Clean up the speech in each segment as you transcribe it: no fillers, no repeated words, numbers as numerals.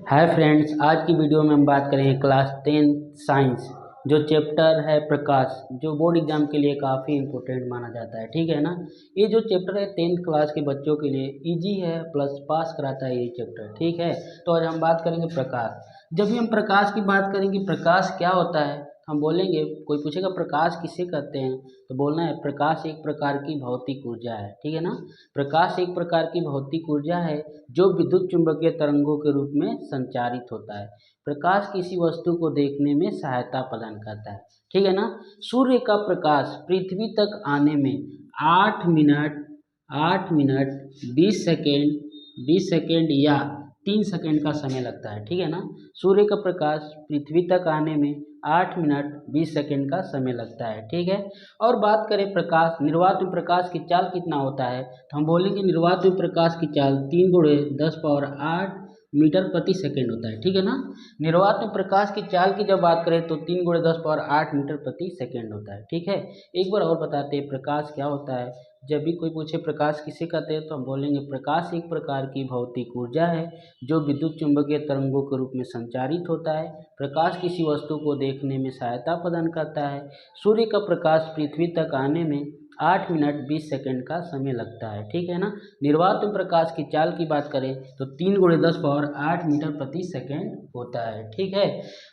Hi friends, आज की video में हम बात करेंगे क्लास 10 साइंस जो चैप्टर है प्रकाश, जो बोर्ड एग्जाम के लिए काफ़ी इम्पोर्टेंट माना जाता है। ठीक है ना। ये जो चैप्टर है 10th क्लास के बच्चों के लिए इजी है, प्लस पास कराता है ये चैप्टर। ठीक है। तो आज हम बात करेंगे प्रकाश। जब भी हम प्रकाश की बात करेंगे प्रकाश क्या होता है, हम बोलेंगे, कोई पूछेगा प्रकाश किसे कहते हैं, तो बोलना है प्रकाश एक प्रकार की भौतिक ऊर्जा है। ठीक है ना। प्रकाश एक प्रकार की भौतिक ऊर्जा है जो विद्युत चुंबकीय तरंगों के रूप में संचारित होता है। प्रकाश किसी वस्तु को देखने में सहायता प्रदान करता है। ठीक है ना। सूर्य का प्रकाश पृथ्वी तक आने में 8 मिनट 20 सेकेंड या 3 सेकेंड का समय लगता है। ठीक है ना। सूर्य का प्रकाश पृथ्वी तक आने में 8 मिनट 20 सेकेंड का समय लगता है। ठीक है। और बात करें प्रकाश, निर्वात में प्रकाश की चाल कितना होता है, तो हम बोलेंगे निर्वात में प्रकाश की चाल 3 × 10⁸ मीटर प्रति सेकेंड होता है। ठीक है ना। निर्वात में प्रकाश की चाल की जब बात करें तो 3 × 10⁸ मीटर प्रति सेकेंड होता है। ठीक है। एक बार और बताते हैं प्रकाश क्या होता है। जब भी कोई पूछे प्रकाश किसे कहते हैं, तो हम बोलेंगे प्रकाश एक प्रकार की भौतिक ऊर्जा है जो विद्युत चुंबकीय तरंगों के रूप में संचारित होता है। प्रकाश किसी वस्तु को देखने में सहायता प्रदान करता है। सूर्य का प्रकाश पृथ्वी तक आने में 8 मिनट 20 सेकेंड का समय लगता है। ठीक है ना। निर्वात में प्रकाश की चाल की बात करें तो 3 × 10⁸ मीटर प्रति सेकेंड होता है। ठीक है।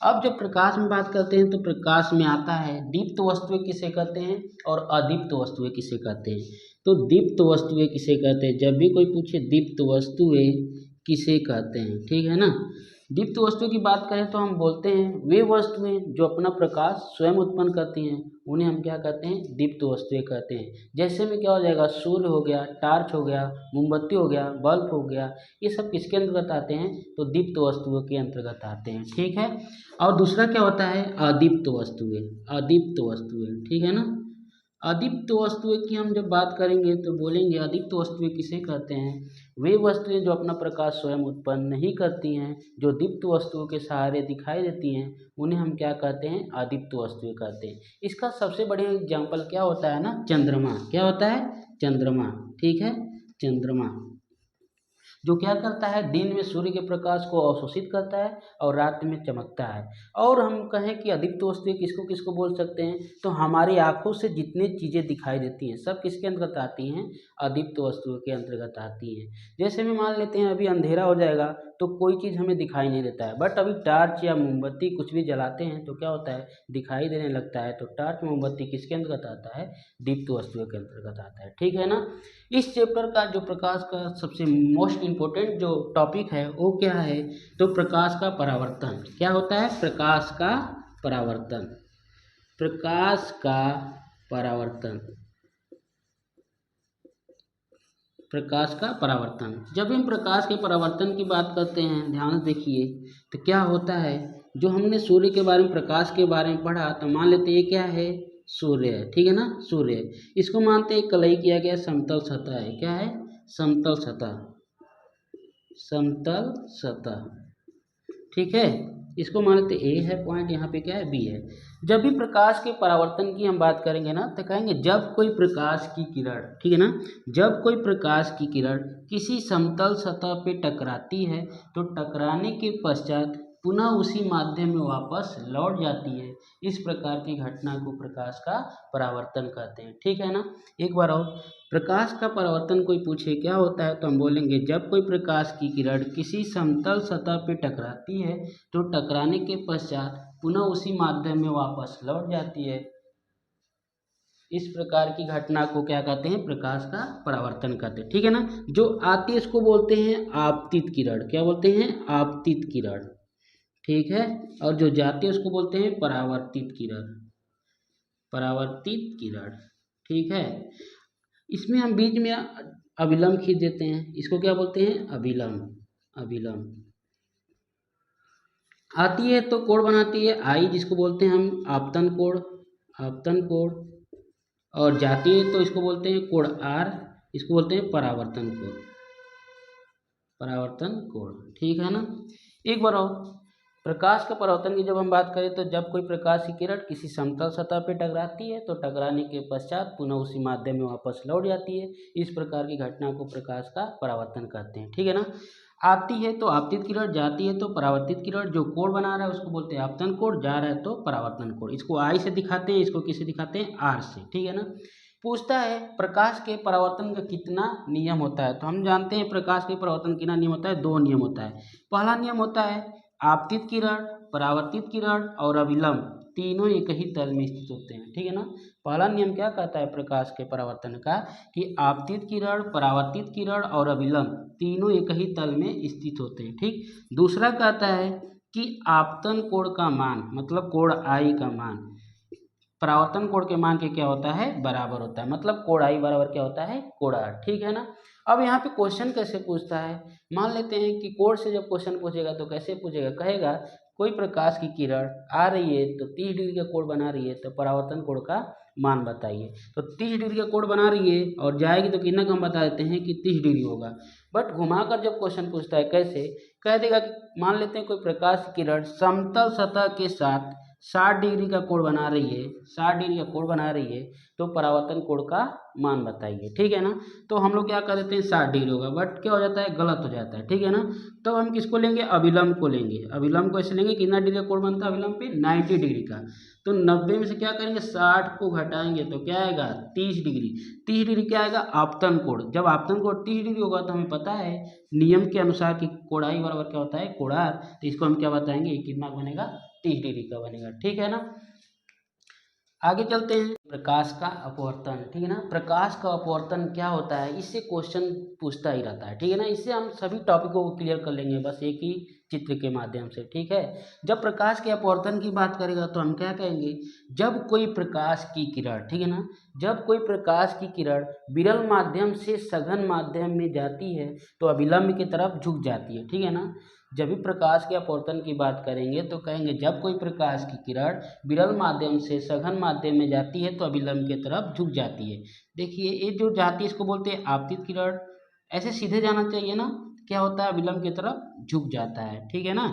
अब जब प्रकाश में बात करते हैं तो प्रकाश में आता है दीप्त वस्तुएं किसे कहते हैं और अदीप्त वस्तुएं किसे कहते हैं। तो दीप्त वस्तुएं किसे कहते हैं, जब भी कोई पूछे दीप्त वस्तुएं किसे कहते हैं। ठीक है ना। दीप्त वस्तुओं की बात करें तो हम बोलते हैं वे वस्तुएं जो अपना प्रकाश स्वयं उत्पन्न करती हैं, उन्हें हम क्या कहते हैं, दीप्त वस्तुएं कहते हैं। जैसे में क्या हो जाएगा, सूर्य हो गया, टार्च हो गया, मोमबत्ती हो गया, बल्ब हो गया, ये सब किसके अंतर्गत आते हैं, तो दीप्त वस्तुओं के अंतर्गत आते हैं। ठीक है। और दूसरा क्या होता है, अदीप्त वस्तुएं। अदीप्त वस्तुएं, ठीक है ना। अदीप्त वस्तुएं की हम जब बात करेंगे तो बोलेंगे अदीप्त वस्तुएं किसे कहते हैं, वे वस्तुएं जो अपना प्रकाश स्वयं उत्पन्न नहीं करती हैं, जो दीप्त वस्तुओं के सहारे दिखाई देती हैं, उन्हें हम क्या कहते हैं, अदीप्त वस्तुएं कहते हैं। इसका सबसे बढ़िया एग्जाम्पल क्या होता है ना, चंद्रमा। क्या होता है, चंद्रमा। ठीक है। चंद्रमा जो क्या करता है, दिन में सूर्य के प्रकाश को अवशोषित करता है और रात में चमकता है। और हम कहें कि अदीप्त वस्तुएं किसको किसको बोल सकते हैं, तो हमारी आंखों से जितनी चीज़ें दिखाई देती हैं सब किसके अंतर्गत आती हैं, अदीप्त वस्तुओं के अंतर्गत आती हैं। जैसे में मान लेते हैं अभी अंधेरा हो जाएगा तो कोई चीज़ हमें दिखाई नहीं देता है, बट अभी टार्च या मोमबत्ती कुछ भी जलाते हैं तो क्या होता है, दिखाई देने लगता है। तो टार्च मोमबत्ती किसके अंतर्गत आता है, दीप्त वस्तुओं के अंतर्गत आता है। ठीक है ना। इस चैप्टर का जो प्रकाश का सबसे मोस्ट इम्पोर्टेंट जो टॉपिक है वो क्या है, तो प्रकाश का परावर्तन। क्या होता है, प्रकाश का परावर्तन। प्रकाश का परावर्तन। प्रकाश का परावर्तन। जब हम प्रकाश के परावर्तन की बात करते हैं, ध्यान से देखिए, तो क्या होता है, जो हमने सूर्य के बारे में, प्रकाश के बारे में पढ़ा, तो मान लेते हैं ये क्या है, सूर्य है। ठीक है ना। सूर्य, इसको मानते हैं कलई किया गया समतल सतह है। क्या है, समतल सतह। समतल सतह। ठीक है। इसको मान लेते ए है पॉइंट, यहाँ पे क्या है, बी है। जब भी प्रकाश के परावर्तन की हम बात करेंगे ना, तो कहेंगे जब कोई प्रकाश की किरण, ठीक है ना, जब कोई प्रकाश की किरण किसी समतल सतह पे टकराती है तो टकराने के पश्चात पुनः उसी माध्यम में वापस लौट जाती है, इस प्रकार की घटना को प्रकाश का परावर्तन कहते हैं। ठीक है ना। एक बार और, प्रकाश का परावर्तन कोई पूछे क्या होता है, तो हम बोलेंगे जब कोई प्रकाश की किरण किसी समतल सतह पे टकराती है तो टकराने के पश्चात पुनः उसी माध्यम में वापस लौट जाती है, इस प्रकार की घटना को क्या कहते हैं, प्रकाश का परावर्तन कहते हैं। ठीक है ना। जो आती है इसको बोलते हैं आपतित किरण। क्या बोलते हैं, आपतित किरण। ठीक है। और जो जाती है उसको बोलते हैं परावर्तित किरण। परावर्तित किरण। ठीक है। इसमें हम बीच में अभिलंब खींच देते हैं, इसको क्या बोलते हैं, अभिलंब। अभिलंब आती है तो कोण बनाती है आई, जिसको बोलते हैं हम आपतन कोण। आपतन कोण। और जाती है तो इसको बोलते हैं कोण आर, इसको बोलते हैं परावर्तन कोण। परावर्तन कोण। ठीक है ना। एक बार और, प्रकाश के परावर्तन की जब हम बात करें तो जब कोई प्रकाश की किरण किसी समतल सतह पर टकराती है तो टकराने के पश्चात पुनः उसी माध्यम में वापस लौट जाती है, इस प्रकार की घटना को प्रकाश का परावर्तन कहते हैं। ठीक है ना। आती है तो आपतित किरण, जाती है तो परावर्तित किरण। जो कोण बना रहा है उसको बोलते हैं आपतन कोण, जा रहा है तो परावर्तन कोण। इसको आई से दिखाते हैं, इसको किससे दिखाते हैं, आर से, ठीक है ना। पूछता है प्रकाश के परावर्तन का कितना नियम होता है। तो हम जानते हैं प्रकाश के परावर्तन कितना नियम होता है, 2 नियम होता है। पहला नियम होता है आपतित किरण, परावर्तित किरण और अभिलंब तीनों एक ही तल में स्थित होते हैं, ठीक है ना। पहला नियम क्या कहता है प्रकाश के परावर्तन का, कि आपतित किरण, परावर्तित किरण और अभिलंब तीनों एक ही तल में स्थित होते हैं, ठीक। दूसरा कहता है कि आपतन कोण का मान, मतलब कोण आई का मान परावर्तन कोण के मान के क्या होता है, बराबर होता है। मतलब कोण आई बराबर क्या होता है, कोण आर, ठीक है ना। अब यहाँ पे क्वेश्चन कैसे पूछता है, मान लेते हैं कि कोण से जब क्वेश्चन पूछेगा तो कैसे पूछेगा, कहेगा कोई प्रकाश की किरण आ रही है तो 30 डिग्री का कोण बना रही है, तो परावर्तन कोण का मान बताइए। तो 30 डिग्री का कोण बना रही है और जाएगी तो कितना का हम बता देते हैं कि 30 डिग्री होगा। बट घुमाकर जब क्वेश्चन पूछता है कैसे, कह देगा कि मान लेते हैं कोई प्रकाश की किरण समतल सतह के साथ 60 डिग्री का कोण बना रही है, 60 डिग्री का कोण बना रही है, तो परावर्तन कोण का मान बताइए, ठीक है ना। तो हम लोग क्या कर देते हैं, 60 डिग्री होगा, बट क्या हो जाता है, गलत हो जाता है, ठीक है ना। तो हम किसको लेंगे, अभिलंब को लेंगे। अभिलंब को ऐसे लेंगे, कितना डिग्री का कोण बनता है अभिलंब पे, 90 डिग्री का। तो 90 में से क्या करेंगे, 60 को घटाएंगे तो क्या आएगा, 30 डिग्री। 30 डिग्री क्या आएगा, आपतन कोण। जब आपतन कोण 30 डिग्री होगा तो हमें पता है नियम के अनुसार कि कोणाई बराबर क्या होता है, कोणार। तो इसको हम क्या बताएंगे, ये कितना बनेगा, 30 डिग्री का बनेगा, ठीक है ना। आगे चलते हैं, प्रकाश का अपवर्तन, ठीक है ना। प्रकाश का अपवर्तन क्या होता है, इससे क्वेश्चन पूछता ही रहता है, ठीक है ना। इससे हम सभी टॉपिकों को क्लियर कर लेंगे बस एक ही चित्र के माध्यम से, ठीक है। जब प्रकाश के अपवर्तन की बात करेगा तो हम क्या कहेंगे, जब कोई प्रकाश की किरण, ठीक है ना, जब कोई प्रकाश की किरण विरल माध्यम से सघन माध्यम में जाती है तो अभिलंब की तरफ झुक जाती है, ठीक है ना। जब भी प्रकाश के अपवर्तन की बात करेंगे तो कहेंगे जब कोई प्रकाश की किरण विरल माध्यम से सघन माध्यम में जाती है तो अभिलंब की तरफ झुक जाती है। देखिए ये जो जाती है इसको बोलते हैं आपतित किरण। ऐसे सीधे जाना चाहिए ना, क्या होता है, अभिलंब की तरफ झुक जाता है, ठीक है ना।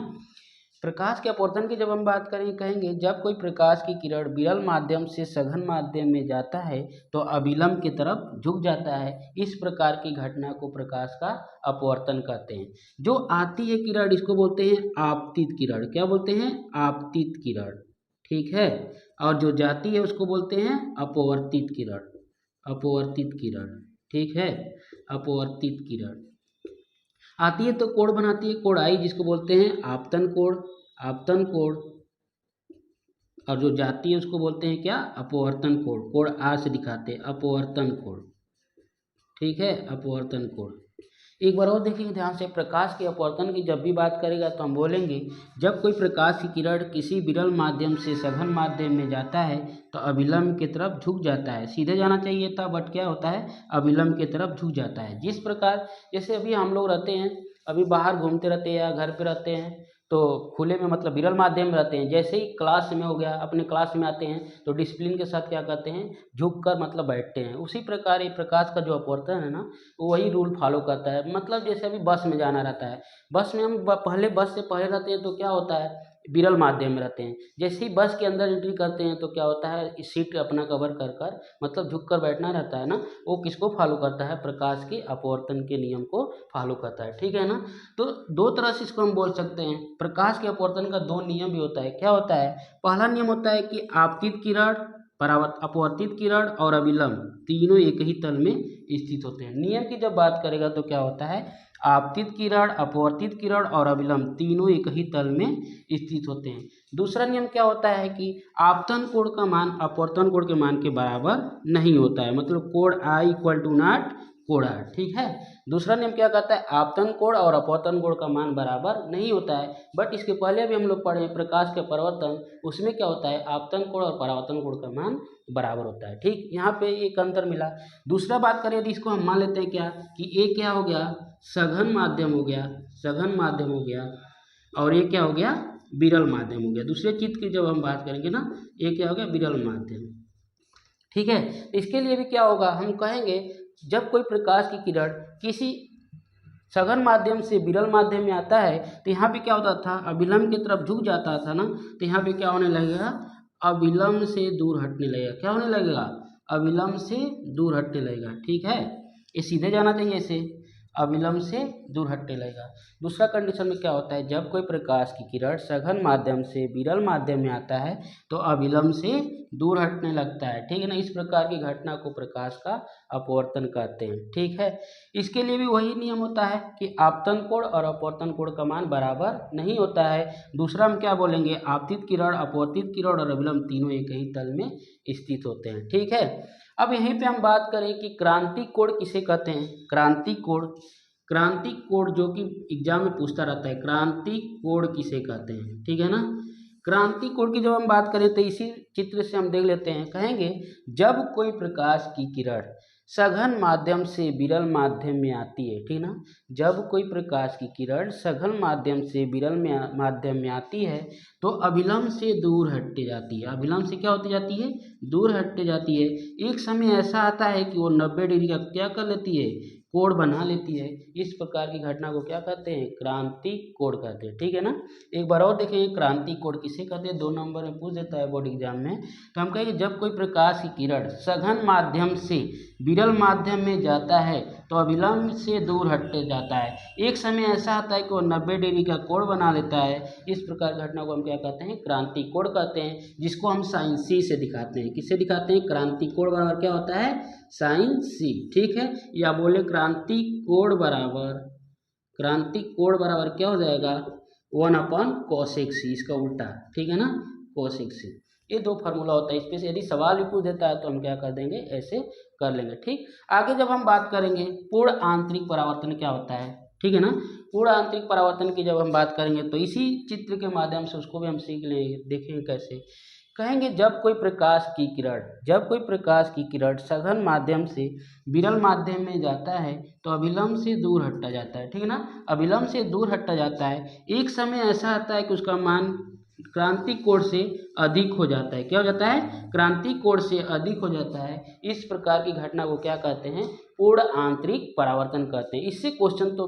प्रकाश के अपवर्तन की जब हम बात करेंगे, कहेंगे जब कोई प्रकाश की किरण विरल माध्यम से सघन माध्यम में जाता है तो अभिलंब की तरफ झुक जाता है। इस प्रकार की घटना को प्रकाश का अपवर्तन कहते हैं। जो आती है किरण इसको बोलते हैं आपतित किरण। क्या बोलते हैं, आपतित किरण, ठीक है। और जो जाती है उसको बोलते हैं अपवर्तित किरण, अपवर्तित किरण, ठीक है, अपवर्तित किरण। आती है तो कोण बनाती है, कोण आई जिसको बोलते हैं आपतन कोण, आपतन कोण। और जो जाती है उसको बोलते हैं क्या, अपवर्तन कोण। कोण आर से दिखाते हैं, अपवर्तन कोण, ठीक है, अपवर्तन कोण। एक बार और देखेंगे ध्यान से, प्रकाश के अपवर्तन की जब भी बात करेगा तो हम बोलेंगे जब कोई प्रकाश की किरण किसी विरल माध्यम से सघन माध्यम में जाता है तो अभिलंब की तरफ झुक जाता है। सीधे जाना चाहिए था बट क्या होता है, अभिलंब की तरफ झुक जाता है। जिस प्रकार जैसे अभी हम लोग रहते हैं, अभी बाहर घूमते रहते हैं या घर पे रहते हैं तो खुले में मतलब विरल माध्यम में रहते हैं, जैसे ही क्लास में हो गया, अपने क्लास में आते हैं तो डिसिप्लिन के साथ क्या करते हैं, झुक कर मतलब बैठते हैं। उसी प्रकार ये प्रकाश का जो अपवर्तन है ना, वही रूल फॉलो करता है। मतलब जैसे अभी बस में जाना रहता है, बस में हम पहले बस से पहले रहते हैं तो क्या होता है, विरल माध्यम में रहते हैं। जैसे ही बस के अंदर एंट्री करते हैं तो क्या होता है, सीट अपना कवर कर कर मतलब झुक कर बैठना रहता है ना, वो किसको फॉलो करता है, प्रकाश के अपवर्तन के नियम को फॉलो करता है, ठीक है ना। तो दो तरह से इसको हम बोल सकते हैं, प्रकाश के अपवर्तन का 2 नियम भी होता है। क्या होता है, पहला नियम होता है कि आपतित किरण, अपवर्तित किरण और अभिलंब तीनों एक ही तल में स्थित होते हैं। नियम की जब बात करेगा तो क्या होता है, आपतित किरण, अपवर्तित किरण और अभिलंब तीनों एक ही तल में स्थित होते हैं। दूसरा नियम क्या होता है कि आपतन कोण का मान अपवर्तन कोण के मान के बराबर नहीं होता है, मतलब कोण आई इक्वल टू नॉट कोण आर, ठीक है। दूसरा नियम क्या कहता है, आपतन कोण और अपवर्तन कोण का मान बराबर नहीं होता है। बट इसके पहले भी हम लोग पढ़े प्रकाश के परावर्तन, उसमें क्या होता है, आपतन कोण और परावर्तन कोण का मान बराबर होता है, ठीक। यहाँ पे एक अंतर मिला। दूसरा बात करें यदि इसको हम मान लेते हैं क्या, कि ये क्या हो गया, सघन माध्यम हो गया, सघन माध्यम हो गया, और ये क्या हो गया, विरल माध्यम हो गया। दूसरे चित्र की जब हम बात करेंगे ना, ये क्या हो गया, विरल माध्यम, ठीक है। इसके लिए भी क्या होगा, हम कहेंगे जब कोई प्रकाश की किरण किसी सघन माध्यम से विरल माध्यम में आता है तो यहाँ पे क्या होता था, अभिलंब की तरफ झुक जाता था ना, तो यहाँ पे क्या होने लगेगा, अभिलंब से दूर हटने लगेगा। क्या होने लगेगा, अभिलंब से दूर हटने लगेगा, ठीक है। ये सीधे जाना चाहिए ऐसे, अविलंब से दूर हटने लगेगा। दूसरा कंडीशन में क्या होता है, जब कोई प्रकाश की किरण सघन माध्यम से विरल माध्यम में आता है तो अविलंब से दूर हटने लगता है, ठीक है ना। इस प्रकार की घटना को प्रकाश का अपवर्तन कहते हैं, ठीक है। इसके लिए भी वही नियम होता है कि आपतन कोण और अपवर्तन कोण का मान बराबर नहीं होता है। दूसरा हम क्या बोलेंगे, आपतित किरण, अपवर्तित किरण और अविलंब तीनों एक ही तल में स्थित होते हैं, ठीक है। अब यहीं पे हम बात करें कि क्रांतिक कोण किसे कहते हैं। क्रांतिक कोण, क्रांतिक कोण जो कि एग्जाम में पूछता रहता है, क्रांतिक कोण किसे कहते हैं, ठीक है ना। क्रांतिक कोण की जब हम बात करें तो इसी चित्र से हम देख लेते हैं। कहेंगे जब कोई प्रकाश की किरण सघन माध्यम से विरल माध्यम में आती है, ठीक ना। जब कोई प्रकाश की किरण सघन माध्यम से विरल माध्यम में आती है तो अभिलंब से दूर हटती जाती है। अभिलंब से क्या होती जाती है, दूर हटती जाती है। एक समय ऐसा आता है कि वो 90 डिग्री का क्या कर लेती है, कोण बना लेती है। इस प्रकार की घटना को क्या कहते हैं, क्रांतिक कोण कहते हैं, ठीक है ना। एक बार और देखेंगे क्रांतिक कोण किसे कहते हैं, 2 नंबर में पूछ देता है बोर्ड एग्जाम में। तो हम कहेंगे जब कोई प्रकाश की किरण सघन माध्यम से विरल माध्यम में जाता है तो अविलंब से दूर हटते जाता है। एक समय ऐसा आता है कि वो 90 डिग्री का कोण बना लेता है। इस प्रकार घटना को हम क्या कहते हैं, क्रांतिक कोण कहते हैं, जिसको हम साइन सी से दिखाते हैं। किससे दिखाते हैं, क्रांतिक कोण बराबर क्या होता है, साइन सी, ठीक है। या बोले क्रांतिक कोण बराबर, क्रांतिक कोण बराबर क्या हो जाएगा, 1/cosec c, इसका उल्टा, ठीक है ना, cosec c। ये 2 फार्मूला होता है। इस पे से यदि सवाल भी पूछ देता है तो हम क्या कर देंगे, ऐसे कर लेंगे, ठीक। आगे जब हम बात करेंगे पूर्ण आंतरिक परावर्तन क्या होता है, ठीक है ना। पूर्ण आंतरिक परावर्तन की जब हम बात करेंगे तो इसी चित्र के माध्यम से उसको भी हम सीख लेंगे, देखेंगे कैसे। कहेंगे जब कोई प्रकाश की किरण, जब कोई प्रकाश की किरण सघन माध्यम से विरल माध्यम में जाता है तो अभिलंब से दूर हटता जाता है, ठीक है ना। अभिलंब से दूर हटता जाता है। एक समय ऐसा आता है कि उसका मान क्रांतिक कोण से अधिक हो जाता है। क्या हो जाता है, क्रांतिक कोण से अधिक हो जाता है। इस प्रकार की घटना को क्या कहते हैं, पूर्ण आंतरिक परावर्तन कहते हैं। इससे क्वेश्चन तो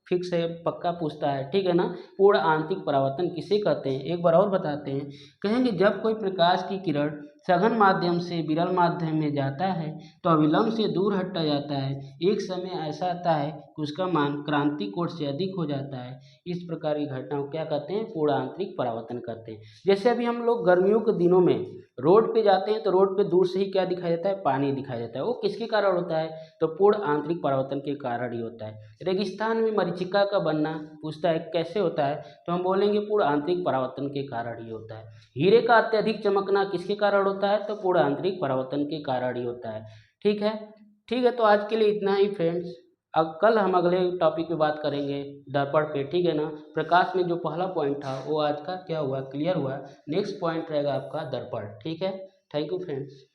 फिक्स है, पक्का पूछता है, ठीक है ना। पूर्ण आंतरिक परावर्तन किसे कहते हैं, एक बार और बताते हैं। कहेंगे जब कोई प्रकाश की किरण सघन माध्यम से विरल माध्यम में जाता है तो अविलंब से दूर हटता जाता है। एक समय ऐसा आता है कि उसका मान क्रांतिक कोण से अधिक हो जाता है। इस प्रकार की घटना को क्या कहते हैं, पूर्ण आंतरिक परावर्तन कहते हैं। जैसे अभी हम लोग गर्मियों के दिनों में रोड पे जाते हैं तो रोड पे दूर से ही क्या दिखाई देता है, पानी दिखाई देता है। वो किसके कारण होता है, तो पूर्ण आंतरिक परावर्तन के कारण ही होता है। रेगिस्तान में मरीचिका का बनना पूछता है कैसे होता है, तो हम बोलेंगे पूर्ण आंतरिक परावर्तन के कारण ही होता है। हीरे का अत्यधिक चमकना किसके कारण होता है, तो पूर्ण आंतरिक परावर्तन के कारण ही होता है, ठीक है। ठीक है, तो आज के लिए इतना ही फ्रेंड्स। अब कल हम अगले टॉपिक पे बात करेंगे दर्पण पे, ठीक है ना। प्रकाश में जो पहला पॉइंट था वो आज का क्या हुआ, क्लियर हुआ। नेक्स्ट पॉइंट रहेगा आपका दर्पण, ठीक है। Thank you friends.